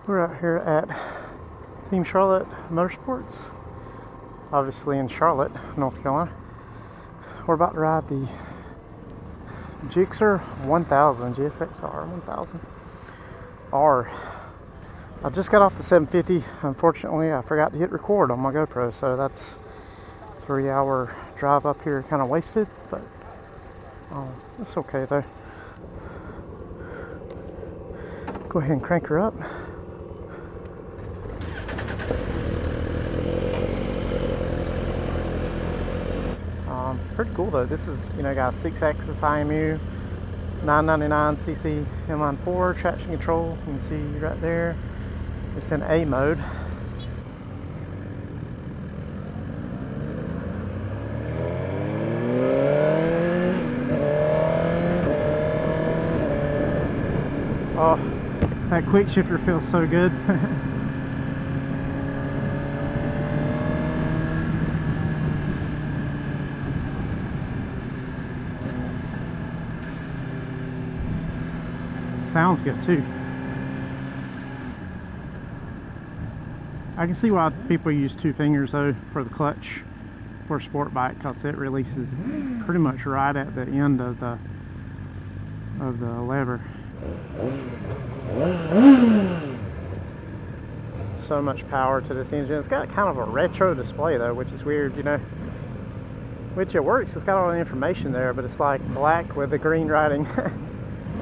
We're out here at Team Charlotte Motorsports, obviously in Charlotte, North Carolina. We're about to ride the GSX-R1000, GSX-R1000R. I just got off the 750. Unfortunately, I forgot to hit record on my GoPro, so that's a 3-hour drive up here kind of wasted, but it's okay though. Go ahead and crank her up. Pretty cool though. This is, got a 6-axis IMU, 999cc inline-4 traction control. You can see right there. It's in A mode. Oh, that quick shifter feels so good. Sounds good too. I can see why people use 2 fingers though for the clutch for a sport bike, because it releases pretty much right at the end of the lever. So much power to this engine. It's got kind of a retro display though, which is weird, which it works. It's got all the information there, but it's like black with the green writing.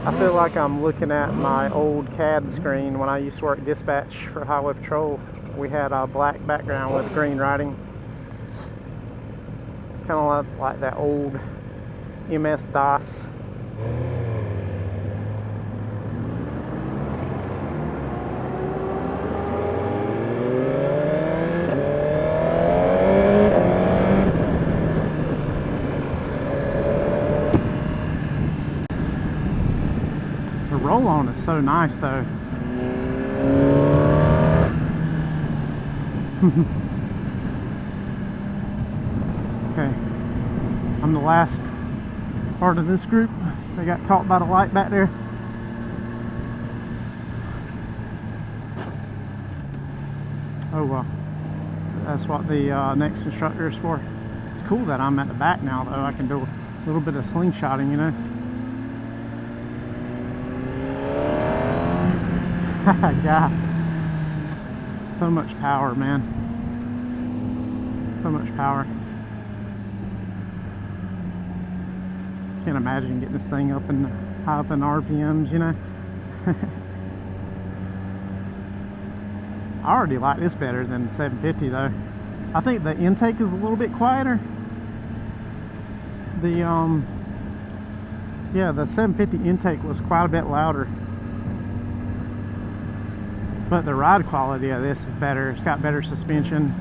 I feel like I'm looking at my old CAD screen when I used to work dispatch for Highway Patrol. We had a black background with green writing. Kind of like that old MS-DOS. The roll-on is so nice though. Okay, I'm the last part of this group. They got caught by the light back there. Oh well, that's what the next instructor is for. It's cool that I'm at the back now though. I can do a little bit of slingshotting, God, so much power, man. So much power. Can't imagine getting this thing up and high up in RPMs, I already like this better than the 750 though. I think the intake is a little bit quieter. The the 750 intake was quite a bit louder. But the ride quality of this is better. It's got better suspension,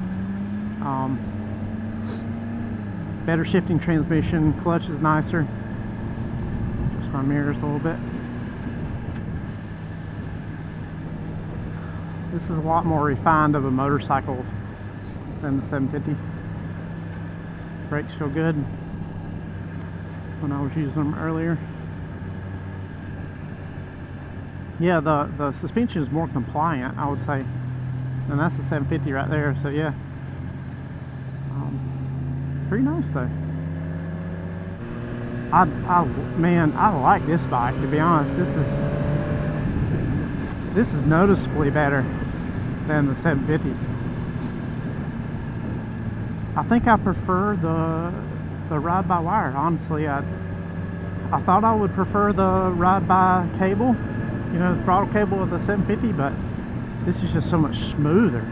better shifting transmission, clutch is nicer. Just my mirrors a little bit. This is a lot more refined of a motorcycle than the 750. Brakes feel good when I was using them earlier. Yeah, the suspension is more compliant, I would say, and that's the 750 right there. So yeah, pretty nice though. Man, I like this bike, to be honest. This is noticeably better than the 750. I think I prefer the ride-by-wire. Honestly, I thought I would prefer the ride-by-cable. The throttle cable of the 750, but this is just so much smoother.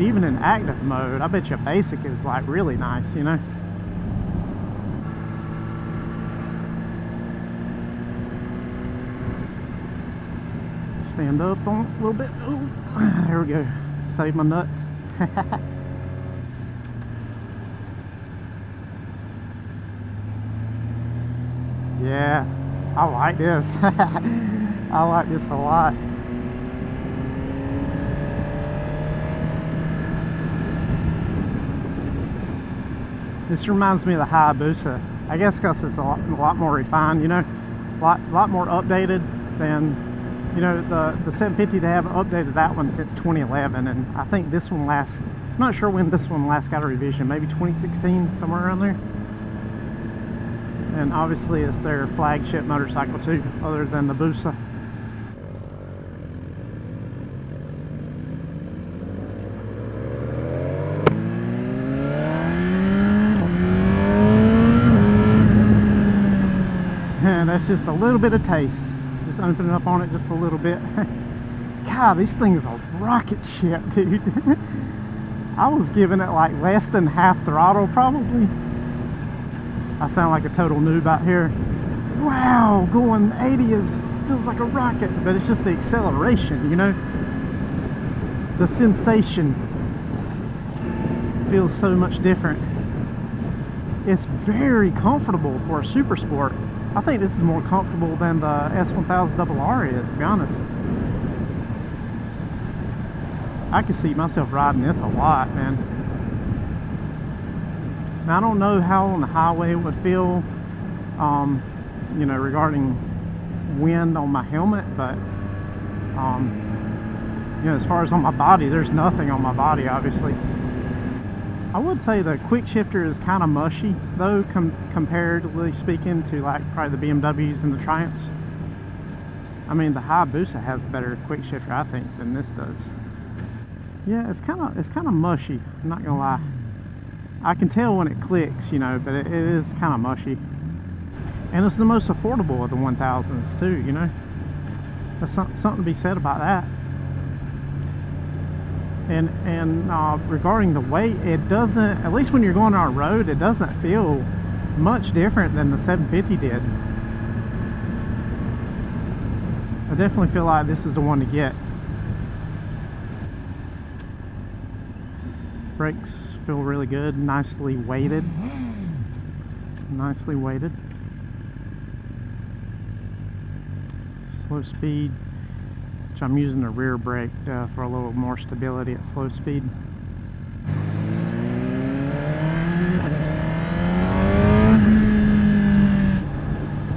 Even in active mode, I bet you basic is like really nice, Stand up on it a little bit. Ooh, there we go. Save my nuts. Yeah, I like this. I like this a lot. This reminds me of the Hayabusa. I guess because it's a lot more refined, a lot more updated than You know, the 750, they haven't updated that one since 2011, and I think this one last, I'm not sure when this one last got a revision, maybe 2016, somewhere around there. And obviously it's their flagship motorcycle too, other than the Busa. And that's just a little bit of taste. Just opening up on it just a little bit. God, these things are rocket ship, dude. I was giving it like less than half throttle probably. I sound like a total noob out here. Wow, going 80 feels like a rocket, but it's just the acceleration, you know? The sensation feels so much different. It's very comfortable for a super sport. I think this is more comfortable than the S1000R is, to be honest. I can see myself riding this a lot, man. Now, I don't know how on the highway it would feel, you know, regarding wind on my helmet, but, you know, as far as on my body, there's nothing on my body, obviously. I would say the quick shifter is kind of mushy, though, comparatively speaking to like probably the BMWs and the Triumphs. I mean, the Hayabusa has a better quick shifter, I think, than this does. Yeah, it's kind of mushy. I'm not gonna lie. I can tell when it clicks, you know, but it is kind of mushy. And it's the most affordable of the 1000s too, you know. That's something to be said about that. And regarding the weight, it doesn't, at least when you're going on a road, it doesn't feel much different than the 750 did. I definitely feel like this is the one to get. Brakes feel really good, nicely weighted. Nicely weighted. Slow speed, which I'm using the rear brake for a little more stability at slow speed.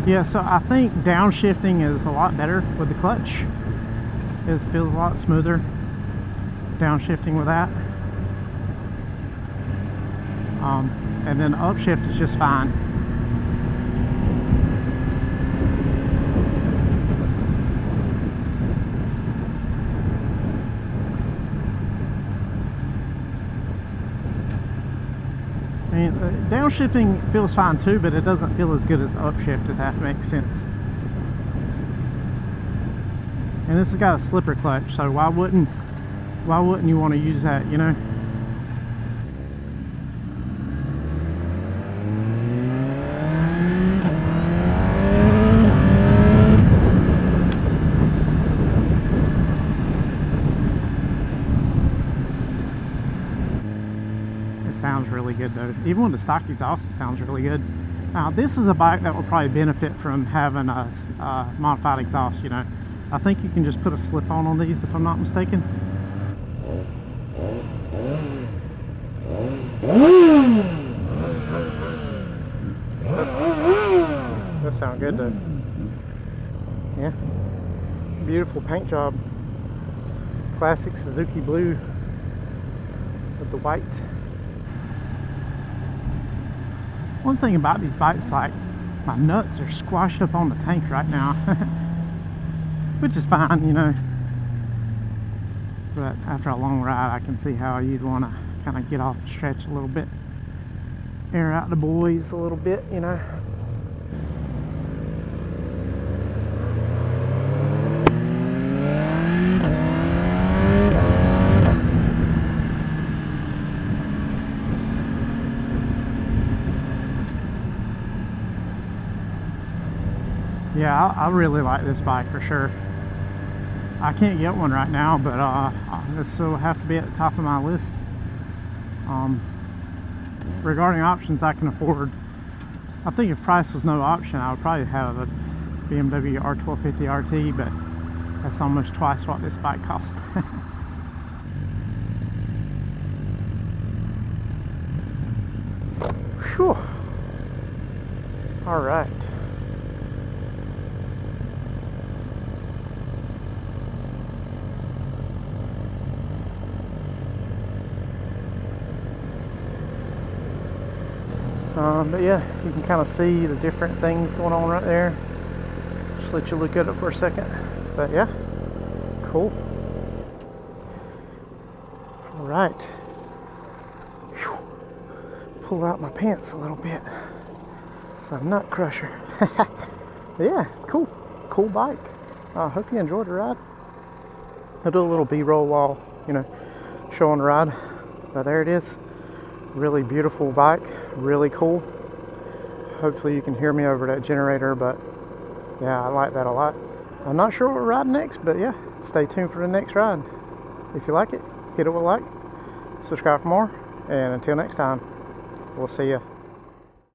Yeah, so I think downshifting is a lot better with the clutch. It feels a lot smoother downshifting with that. And then upshift is just fine. And downshifting feels fine too, but it doesn't feel as good as upshift, if that makes sense. And this has got a slipper clutch, so why wouldn't you want to use that, you know? Sounds really good though. Even with the stock exhaust, it sounds really good. Now this is a bike that will probably benefit from having a modified exhaust, you know. I think you can just put a slip-on on these if I'm not mistaken. That sounds good though. Yeah. Beautiful paint job. Classic Suzuki blue with the white. One thing about these bikes, like, my nuts are squashed up on the tank right now. Which is fine, you know. But after a long ride, I can see how you'd want to kind of get off the stretch a little bit. Air out the boys a little bit, you know. Yeah, I really like this bike for sure. I can't get one right now, but this will have to be at the top of my list. Regarding options I can afford, I think if price was no option, I would probably have a BMW R1250 RT, but that's almost twice what this bike cost. Whew. All right. But yeah, you can kind of see the different things going on right there. Just let you look at it for a second. But yeah, cool. All right. Whew. Pull out my pants a little bit. It's a nut crusher. Yeah, cool. Cool bike. I hope you enjoyed the ride. I'll do a little B-roll while, showing the ride. But there it is. Really beautiful bike. Really cool. Hopefully you can hear me over that generator, but yeah, I like that a lot. I'm not sure what we're riding next, but yeah, stay tuned for the next ride. If you like it, hit it with a like, subscribe for more, and until next time, we'll see ya.